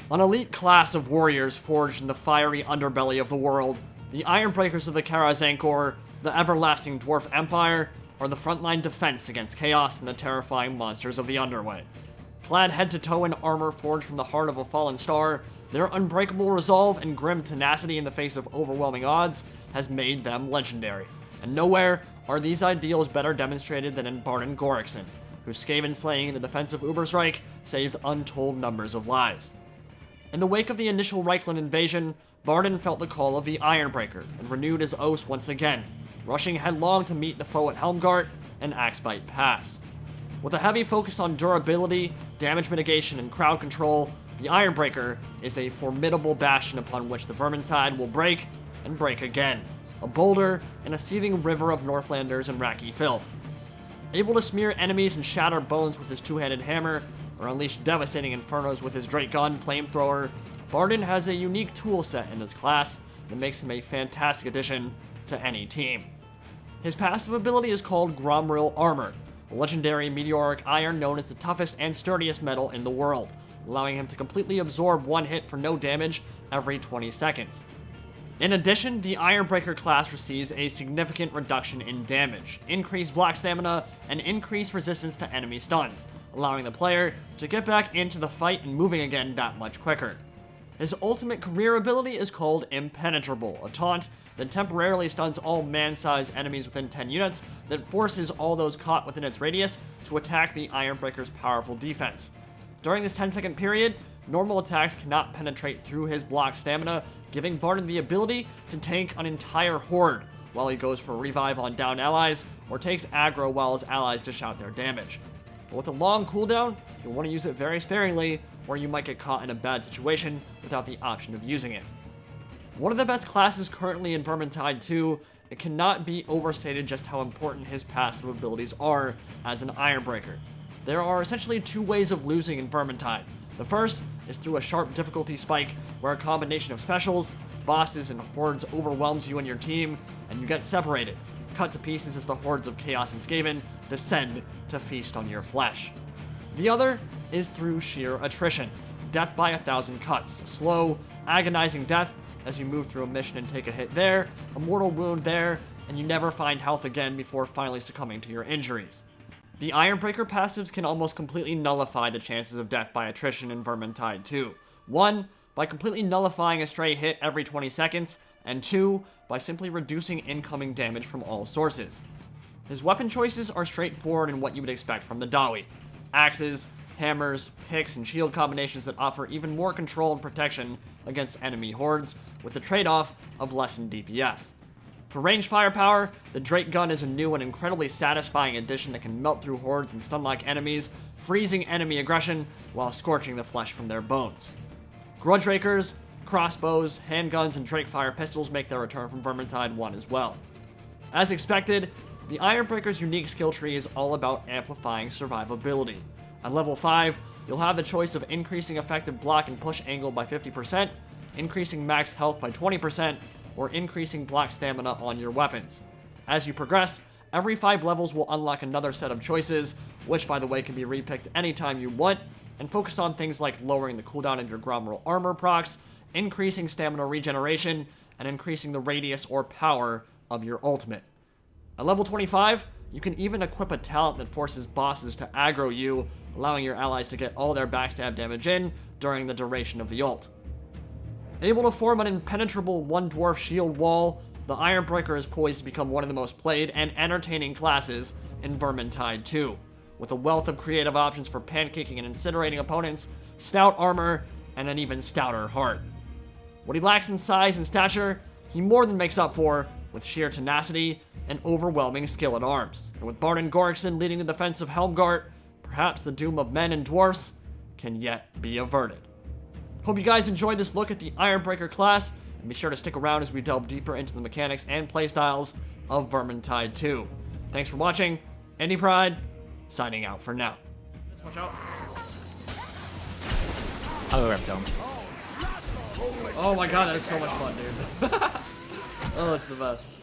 An elite class of warriors forged in the fiery underbelly of the world, the Ironbreakers of the Karazankor, the everlasting Dwarf Empire, are the frontline defense against chaos and the terrifying monsters of the Underway. Clad head to toe in armor forged from the heart of a fallen star, their unbreakable resolve and grim tenacity in the face of overwhelming odds has made them legendary. And nowhere are these ideals better demonstrated than in Bardin Gorikson, whose Skaven slaying in the defense of Ubersreich saved untold numbers of lives. In the wake of the initial Reichland invasion, Bardin felt the call of the Ironbreaker and renewed his oath once again, rushing headlong to meet the foe at Helmgart and Axbite Pass. With a heavy focus on durability, damage mitigation, and crowd control, the Ironbreaker is a formidable bastion upon which the Vermintide will break and break again, a boulder in a seething river of Northlanders and Raki filth. Able to smear enemies and shatter bones with his two-handed hammer, or unleash devastating infernos with his Drake gun flamethrower, Bardin has a unique toolset in this class that makes him a fantastic addition to any team. His passive ability is called Gromril Armor, a legendary meteoric iron known as the toughest and sturdiest metal in the world, allowing him to completely absorb one hit for no damage every 20 seconds. In addition, the Ironbreaker class receives a significant reduction in damage, increased block stamina, and increased resistance to enemy stuns, allowing the player to get back into the fight and moving again that much quicker. His ultimate career ability is called Impenetrable, a taunt that temporarily stuns all man-sized enemies within 10 units that forces all those caught within its radius to attack the Ironbreaker's powerful defense. During this 10-second period, normal attacks cannot penetrate through his block stamina, giving Bardin the ability to tank an entire horde while he goes for revive on downed allies or takes aggro while his allies dish out their damage. But with a long cooldown, you'll want to use it very sparingly, or you might get caught in a bad situation without the option of using it. One of the best classes currently in Vermintide 2, it cannot be overstated just how important his passive abilities are as an Ironbreaker. There are essentially two ways of losing in Vermintide. The first is through a sharp difficulty spike where a combination of specials, bosses, and hordes overwhelms you and your team, and you get separated, cut to pieces as the hordes of Chaos and Skaven descend to feast on your flesh. The other is through sheer attrition, death by 1,000 cuts, slow, agonizing death as you move through a mission and take a hit there, a mortal wound there, and you never find health again before finally succumbing to your injuries. The Ironbreaker passives can almost completely nullify the chances of death by attrition in Vermintide 2. 1, by completely nullifying a stray hit every 20 seconds, and 2, by simply reducing incoming damage from all sources. His weapon choices are straightforward in what you would expect from the Dawi: axes, hammers, picks, and shield combinations that offer even more control and protection against enemy hordes, with the trade-off of lessened DPS. For ranged firepower, the Drake gun is a new and incredibly satisfying addition that can melt through hordes and stun-like enemies, freezing enemy aggression while scorching the flesh from their bones. Grudge Rakers, crossbows, handguns, and Drakefire pistols make their return from Vermintide 1 as well. As expected, the Ironbreaker's unique skill tree is all about amplifying survivability. At level 5, you'll have the choice of increasing effective block and push angle by 50%, increasing max health by 20%, or increasing block stamina on your weapons. As you progress, every 5 levels will unlock another set of choices, which by the way can be repicked anytime you want, and focus on things like lowering the cooldown of your Gromril armor procs, increasing stamina regeneration, and increasing the radius or power of your ultimate. At level 25, you can even equip a talent that forces bosses to aggro you, allowing your allies to get all their backstab damage in during the duration of the ult. Able to form an impenetrable one dwarf shield wall, the Ironbreaker is poised to become one of the most played and entertaining classes in Vermintide 2, with a wealth of creative options for pancaking and incinerating opponents, stout armor, and an even stouter heart. What he lacks in size and stature, he more than makes up for with sheer tenacity and overwhelming skill at arms. And with Bardin Gorikson leading the defense of Helmgart, perhaps the doom of men and dwarfs can yet be averted. Hope you guys enjoyed this look at the Ironbreaker class, and be sure to stick around as we delve deeper into the mechanics and playstyles of Vermintide 2. Thanks for watching. Andy Pride, signing out for now. Watch out. I'll go grab Tome. Oh my god, that is so much fun, dude. Oh, it's the best.